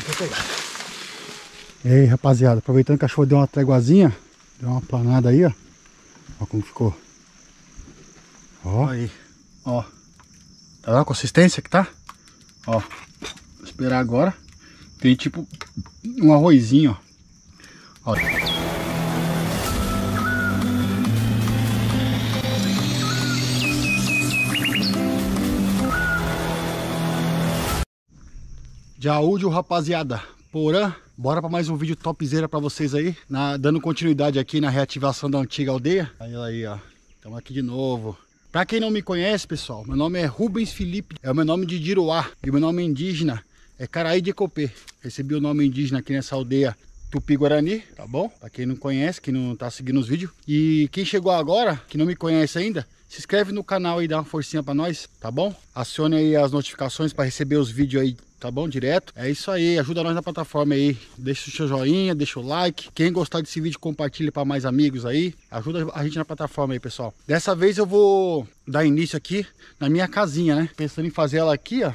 Vou pegar. E aí, rapaziada, aproveitando que a chuva deu uma tréguazinha, deu uma planada aí, ó. Ó como ficou. Ó aí, ó. Tá vendo a consistência que tá? Ó, vou esperar agora. Tem tipo um arrozinho, ó. Ó. Jaúdio, rapaziada, Porã, bora para mais um vídeo topzera para vocês aí, dando continuidade aqui na reativação da antiga aldeia. Aí, ó, estamos aqui de novo. Para quem não me conhece, pessoal, meu nome é Rubens Felipe, é o meu nome de Diruá, e o meu nome indígena é Caraí de Copê. Recebi o nome indígena aqui nessa aldeia Tupi-Guarani, tá bom? Para quem não conhece, que não tá seguindo os vídeos. E quem chegou agora, que não me conhece ainda, se inscreve no canal aí, dá uma forcinha para nós, tá bom? Acione aí as notificações para receber os vídeos aí, tá bom? Direto. É isso aí, ajuda nós na plataforma aí. Deixa o seu joinha, deixa o like. Quem gostar desse vídeo, compartilha para mais amigos aí. Ajuda a gente na plataforma aí, pessoal. Dessa vez eu vou dar início aqui na minha casinha, né? Pensando em fazer ela aqui, ó.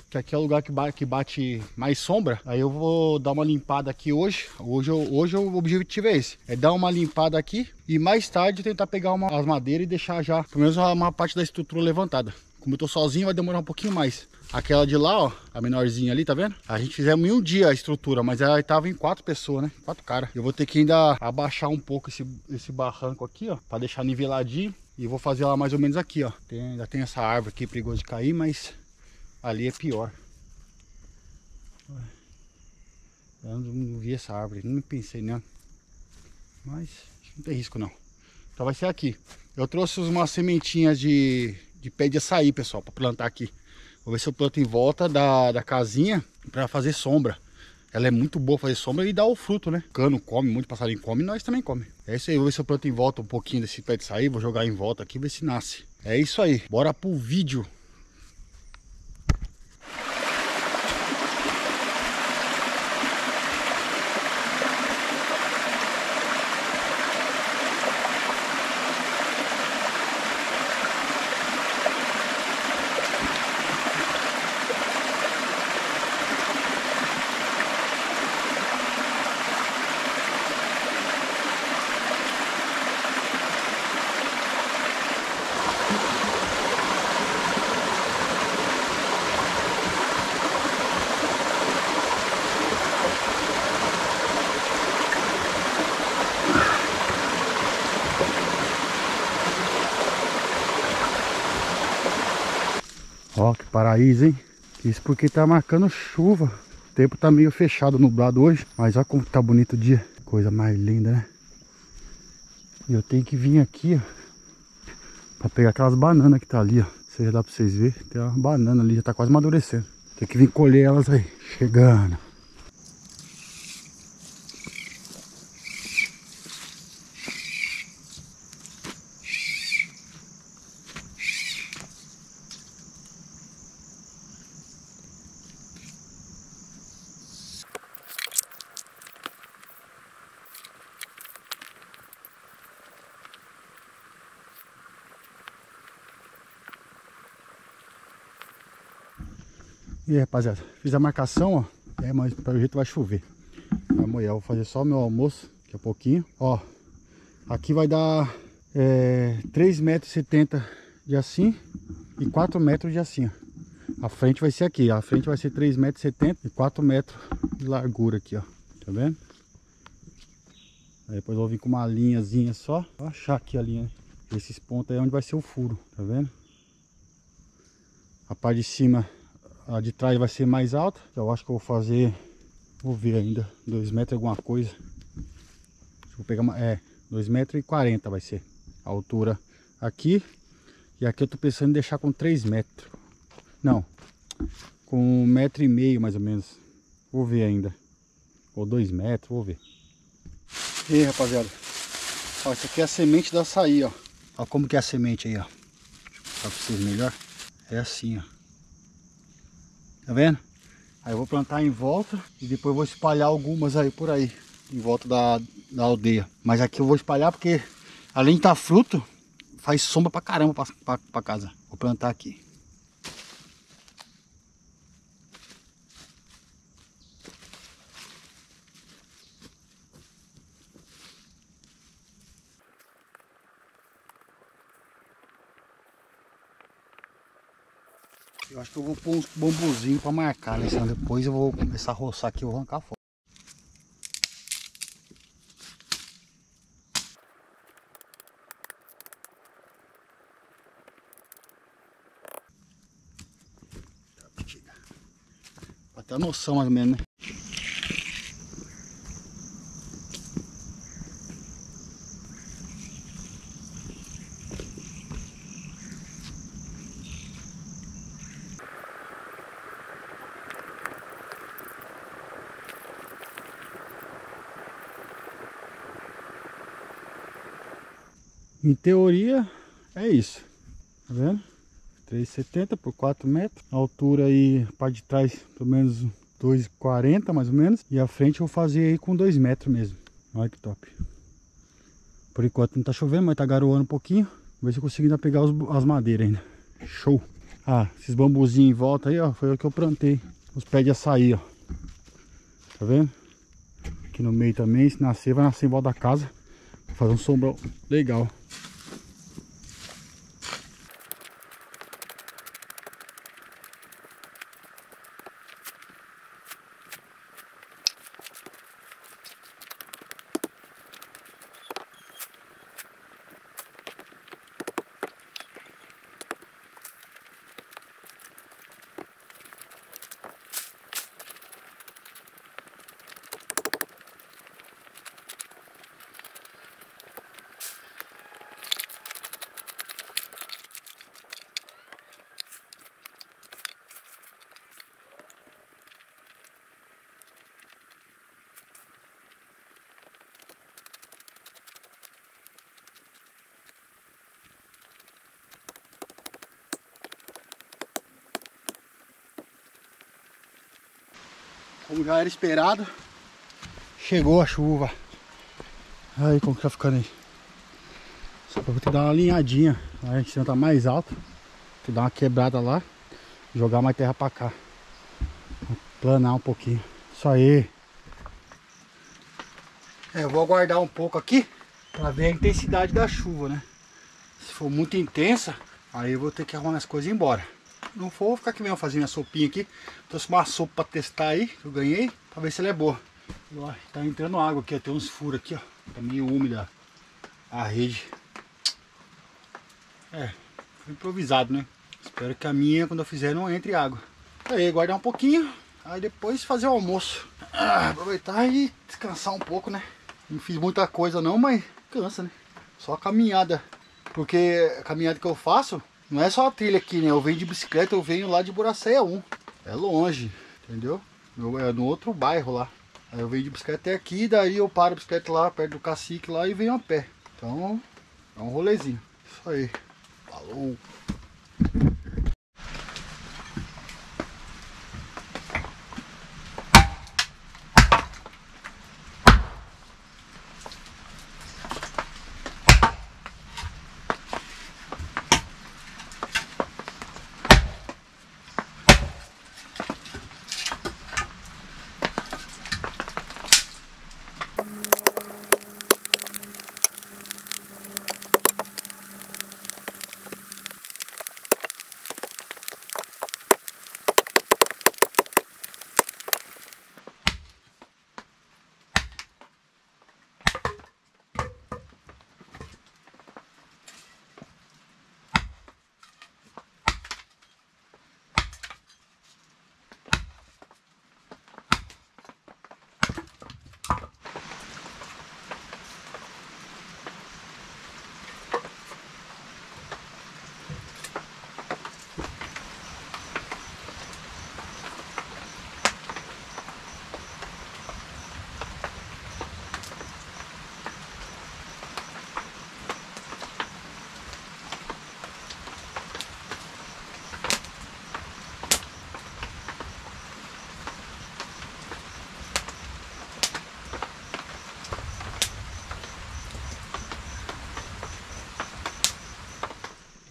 Que aqui é o lugar que bate mais sombra. Aí eu vou dar uma limpada aqui hoje. Hoje o objetivo é esse. É dar uma limpada aqui e mais tarde tentar pegar as madeiras e deixar já, pelo menos uma parte da estrutura levantada. Como eu tô sozinho, vai demorar um pouquinho mais. Aquela de lá, ó, a menorzinha ali, tá vendo? A gente fizemos em um dia a estrutura, mas ela tava em 4 pessoas, né? 4 caras. Eu vou ter que ainda abaixar um pouco esse barranco aqui, ó, pra deixar niveladinho. E vou fazer ela mais ou menos aqui, ó. Ainda tem essa árvore aqui, perigoso de cair, mas ali é pior. Eu não vi essa árvore, não pensei nela. Mas não tem risco não. Então vai ser aqui. Eu trouxe umas sementinhas de pé de açaí, pessoal, para plantar aqui. Vou ver se eu planto em volta da casinha para fazer sombra. Ela é muito boa fazer sombra e dá o fruto, né? Cano come, muito passarinho come, nós também come. É isso aí, vou ver se eu planto em volta um pouquinho desse pé de açaí, vou jogar em volta aqui, ver se nasce. É isso aí, bora pro vídeo. Ó, que paraíso, hein? Isso porque tá marcando chuva. O tempo tá meio fechado, nublado hoje. Mas olha como tá bonito o dia. Coisa mais linda, né? E eu tenho que vir aqui, ó, pra pegar aquelas bananas que tá ali, ó. Já dá pra vocês verem. Tem uma banana ali, já tá quase amadurecendo. Tem que vir colher elas aí. Chegando. E aí, rapaziada, fiz a marcação, ó. Mas pelo jeito vai chover. Amanhã eu vou fazer só o meu almoço, daqui a pouquinho. Ó, aqui vai dar 3,70 m de assim e 4 metros de assim, ó. A frente vai ser aqui, a frente vai ser 3,70 m e 4 metros de largura aqui, ó. Tá vendo? Aí depois eu vou vir com uma linhazinha só. Vou achar aqui a linha. Esses pontos aí é onde vai ser o furo, tá vendo? A parte de cima, a de trás vai ser mais alta. Eu acho que eu vou fazer, vou ver ainda, 2 metros alguma coisa. Vou pegar uma, 2,40 m vai ser a altura aqui. E aqui eu tô pensando em deixar com 3 metros. Não, com 1,5 m mais ou menos. Vou ver ainda. Ou 2 metros, vou ver. E aí, rapaziada, ó, isso aqui é a semente da açaí, ó. Ó como que é a semente aí, ó. Deixa eu mostrar pra vocês melhor. É assim, ó. Tá vendo? Aí eu vou plantar em volta e depois eu vou espalhar algumas aí por aí, em volta da aldeia. Mas aqui eu vou espalhar porque, além de estar fruto, faz sombra pra caramba pra casa. Vou plantar aqui. Eu acho que eu vou pôr uns bambuzinhos pra marcar, né? Senão depois eu vou começar a roçar aqui e vou arrancar fora. Pra ter noção mais ou menos, né? Em teoria é isso, tá vendo? 3,70 por 4 metros. A altura aí, a parte de trás, pelo menos 2,40 mais ou menos. E a frente eu vou fazer aí com 2 metros mesmo. Olha que top. Por enquanto não tá chovendo, mas tá garoando um pouquinho. Vou ver se eu consigo ainda pegar as madeiras ainda. Show! Ah, esses bambuzinhos em volta aí, ó, foi o que eu plantei. Os pés de açaí, ó. Tá vendo? Aqui no meio também, se nascer, vai nascer em volta da casa. Vou fazer um sombrão legal. Como já era esperado, chegou a chuva. Aí como que tá ficando aí. Só que eu vou ter que dar uma alinhadinha. Aí em cima tá mais alto. Vou ter que dar uma quebrada lá. Jogar mais terra pra cá. Planar um pouquinho. Isso aí. Eu vou aguardar um pouco aqui pra ver a intensidade da chuva, né? Se for muito intensa, aí eu vou ter que arrumar as coisas e ir embora. Não for, vou ficar aqui mesmo fazendo minha sopinha aqui. Trouxe uma sopa pra testar aí, que eu ganhei, pra ver se ela é boa. Ó, tá entrando água aqui, ó. Tem uns furos aqui, ó. Tá meio úmida a rede. É, foi improvisado, né? Espero que a minha, quando eu fizer, não entre água. Aí, guardar um pouquinho, aí depois fazer o almoço. Aproveitar e descansar um pouco, né? Não fiz muita coisa não, mas cansa, né? Só a caminhada. Porque a caminhada que eu faço não é só a trilha aqui, né? Eu venho de bicicleta, eu venho lá de Buracéia 1. É longe, entendeu? É no outro bairro lá. Aí eu venho de bicicleta até aqui, daí eu paro a bicicleta lá perto do cacique lá e venho a pé. Então, é um rolezinho. Isso aí. Falou!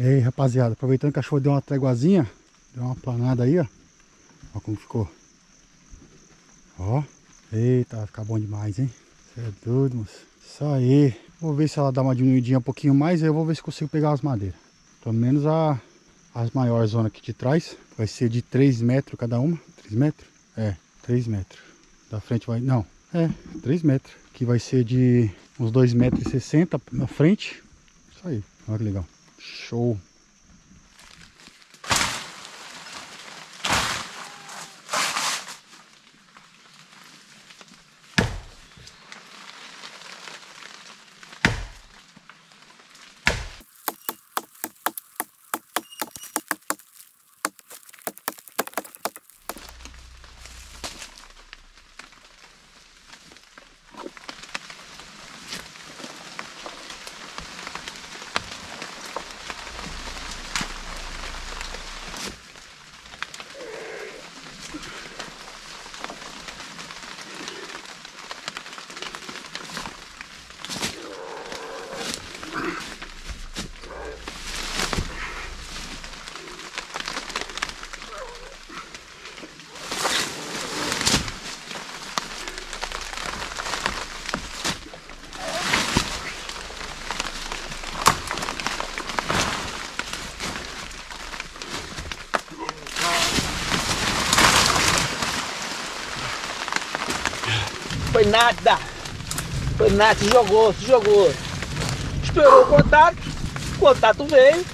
E aí, rapaziada, aproveitando que a chuva deu uma tréguazinha, deu uma planada aí, ó. Ó como ficou. Ó. Eita, vai ficar bom demais, hein? Você é doido, moço. Isso aí. Vou ver se ela dá uma diminuidinha um pouquinho mais, aí eu vou ver se consigo pegar as madeiras. Pelo menos a As maiores zonas aqui de trás. Vai ser de 3 metros cada uma. 3 metros? É, 3 metros. Da frente vai... Não, 3 metros. Aqui vai ser de uns 2,60 m na frente. Isso aí, olha que legal. Show. Foi nada, se jogou. Esperou o contato veio.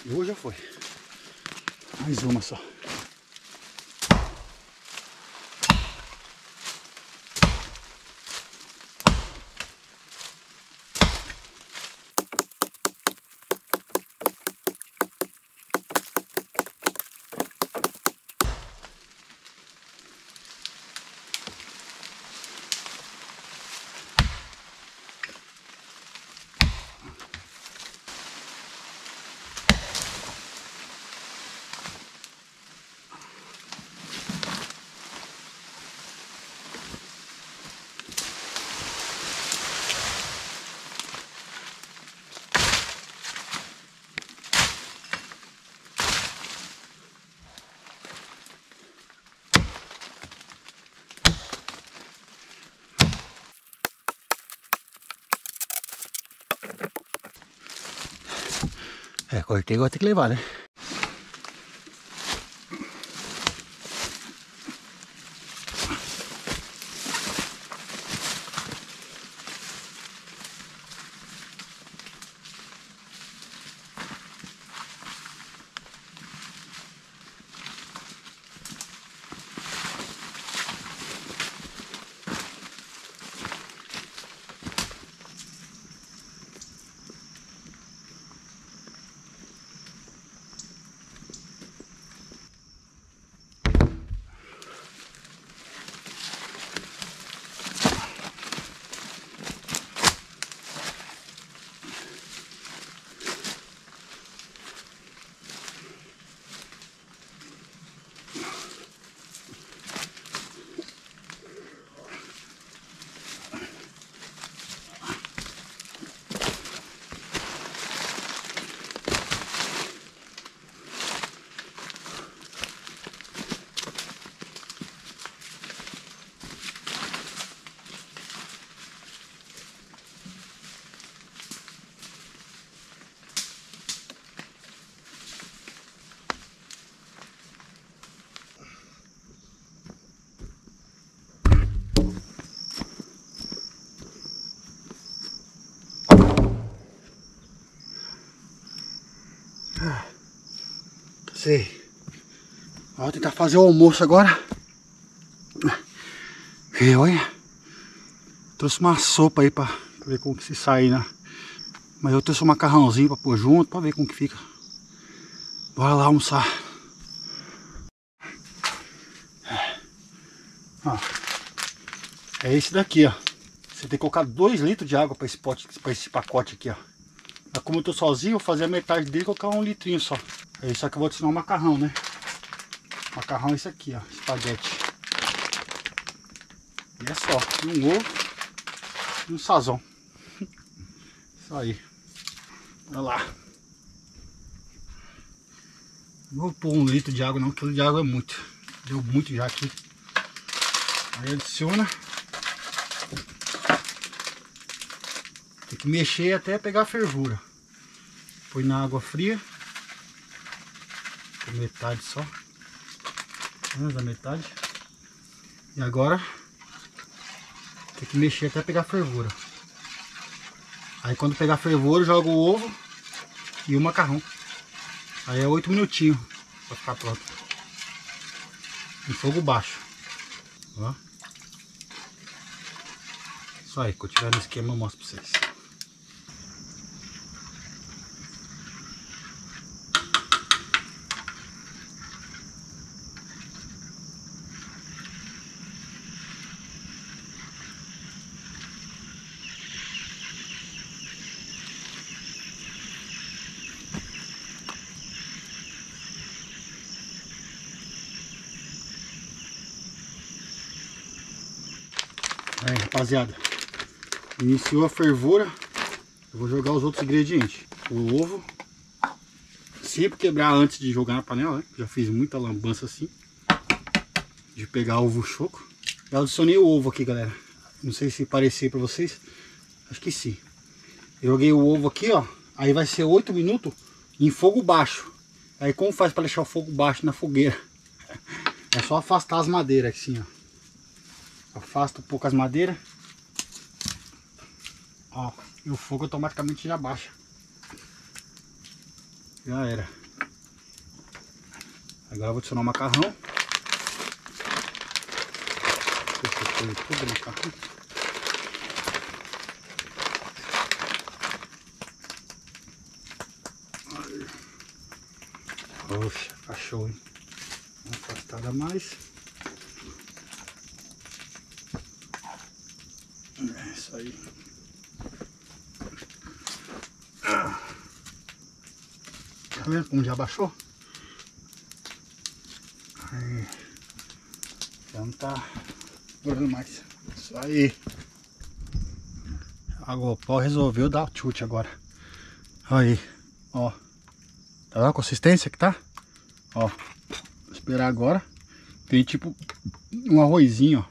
E hoje já foi. Mais uma só. Cortei, agora tem que levar, né? sei. Ó, vou tentar fazer o almoço agora. E olha, trouxe uma sopa aí pra ver como que se sai, né? Mas eu trouxe um macarrãozinho pra pôr junto, pra ver como que fica. Bora lá almoçar. Ó, é esse daqui, ó. Você tem que colocar 2 litros de água pra esse pacote aqui, ó. Mas como eu tô sozinho, eu vou fazer a metade dele e colocar 1 litrinho só. É isso aqui, eu vou adicionar o macarrão, né? Macarrão é esse aqui, ó, espaguete. E é só, um ovo e um sazon. Isso aí. Olha lá. Não vou pôr 1 litro de água não, 1 quilo de água é muito. Deu muito já aqui. Aí adiciona. Tem que mexer até pegar a fervura. Põe na água fria. Por metade só. Menos a metade. E agora tem que mexer até pegar a fervura. Aí quando pegar a fervura, joga o ovo e o macarrão. Aí é 8 minutinhos para ficar pronto. Em fogo baixo. Ó. Isso aí, quando tiver no esquema eu mostro para vocês. Aí, rapaziada, iniciou a fervura. Eu vou jogar os outros ingredientes. O ovo, sempre quebrar antes de jogar na panela, né? Já fiz muita lambança assim, de pegar ovo choco. Eu adicionei o ovo aqui, galera. Não sei se parecer pra vocês, acho que sim. Eu joguei o ovo aqui, ó. Aí vai ser 8 minutos em fogo baixo. Aí como faz para deixar o fogo baixo na fogueira? É só afastar as madeiras assim, ó. Afasta um pouco as madeiras. Ó, e o fogo automaticamente já baixa. Já era. Agora eu vou adicionar o macarrão. Deixa eu pôr tudo no macarrão. Poxa, tá show, hein? Uma afastada a mais. É isso aí. Tá vendo como já baixou? Aí. Já não tá durando mais. Isso aí. A GoPro resolveu dar chute agora. Aí, ó. Tá vendo a consistência que tá? Ó. Vou esperar agora. Tem tipo um arrozinho,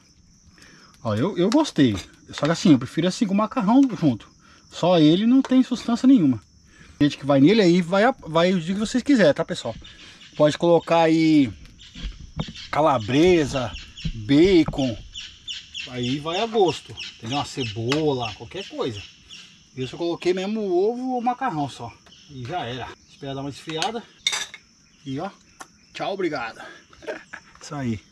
ó. Ó, eu gostei. Só que assim, eu prefiro assim com o macarrão junto. Só ele não tem substância nenhuma. Gente que vai nele aí, vai o dia que vocês quiserem, tá, pessoal? Pode colocar aí calabresa, bacon. Aí vai a gosto. Entendeu? Uma cebola, qualquer coisa. Eu só coloquei mesmo o ovo ou o macarrão só. E já era. Espera dar uma esfriada. E ó, tchau, obrigado. Isso aí.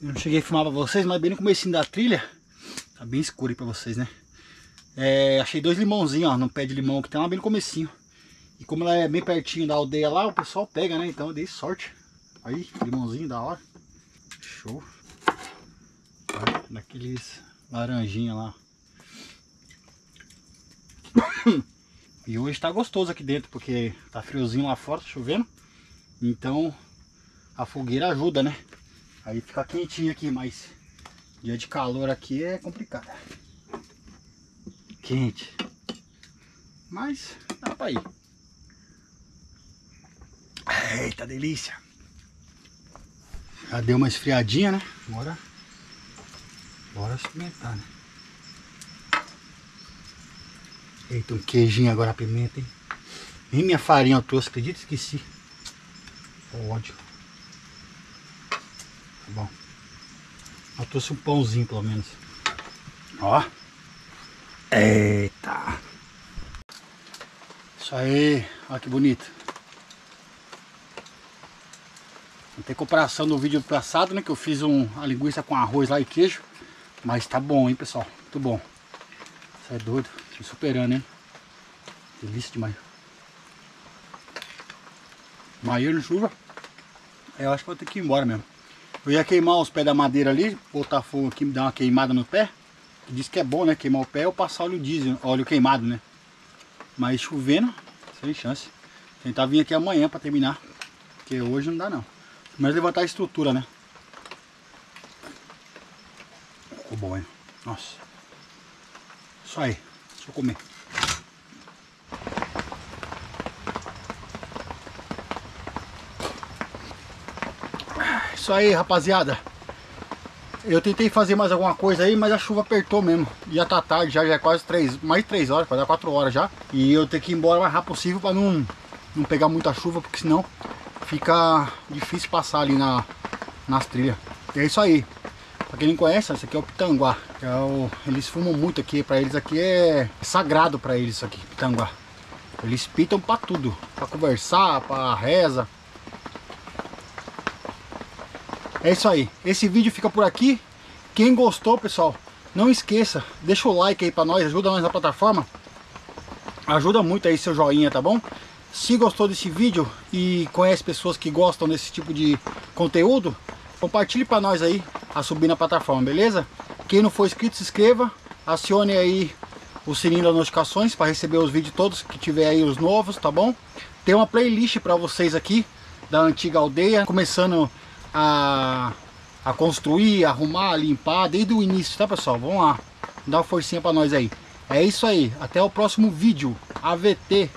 Eu não cheguei a filmar pra vocês, mas bem no comecinho da trilha. Tá bem escuro aí pra vocês, né? Achei 2 limãozinhos, ó, no pé de limão que tem lá bem no comecinho. E como ela é bem pertinho da aldeia lá, o pessoal pega, né? Então eu dei sorte. Aí, limãozinho da hora. Show. Tá, daqueles laranjinha lá. E hoje tá gostoso aqui dentro, porque tá friozinho lá fora, tá chovendo. Então a fogueira ajuda, né? Aí fica quentinho aqui, mas dia de calor aqui é complicado. Quente. Mas dá pra ir. Eita delícia. Já deu uma esfriadinha, né? Bora experimentar, né? Eita, um queijinho agora, a pimenta, hein? Nem minha farinha eu trouxe, acredita? Esqueci. Ódio. Tá bom. Eu trouxe um pãozinho pelo menos. Ó. Eita. Isso aí. Olha que bonito. Tem comparação do vídeo passado, né? Que eu fiz a linguiça com arroz lá e queijo. Mas tá bom, hein, pessoal? Muito bom. Isso é doido. Tô superando, hein? Delícia demais. Maio de chuva. Eu acho que vou ter que ir embora mesmo. Eu ia queimar os pés da madeira ali. Botar fogo aqui, dar uma queimada no pé. Diz que é bom, né? Queimar o pé ou passar óleo diesel, óleo queimado, né? Mas chovendo, sem chance. Tentar vir aqui amanhã pra terminar. Porque hoje não dá não. Mas levantar a estrutura, né? Ficou bom, hein? Nossa. Isso aí. Deixa eu comer. Isso aí, rapaziada. Eu tentei fazer mais alguma coisa aí, mas a chuva apertou mesmo. Já tá tarde, já é quase mais 3 horas, vai dar 4 horas já. E eu tenho que ir embora o mais rápido possível pra não pegar muita chuva, porque senão fica difícil passar ali nas trilhas. E é isso aí. Pra quem não conhece, esse aqui é o pitanguá. Eles fumam muito aqui, pra eles aqui é sagrado pra eles isso aqui, pitanguá. Eles pitam pra tudo, pra conversar, pra reza. É isso aí, esse vídeo fica por aqui. Quem gostou, pessoal, não esqueça, deixa o like aí pra nós, ajuda nós na plataforma. Ajuda muito aí seu joinha, tá bom? Se gostou desse vídeo e conhece pessoas que gostam desse tipo de conteúdo, compartilhe pra nós aí a subir na plataforma, beleza? Quem não for inscrito, se inscreva, acione aí o sininho das notificações para receber os vídeos todos que tiver aí, os novos, tá bom? Tem uma playlist para vocês aqui da antiga aldeia, começando a construir, arrumar, limpar desde o início, tá, pessoal? Vamos lá, dá uma forcinha para nós aí. É isso aí, até o próximo vídeo. AVT.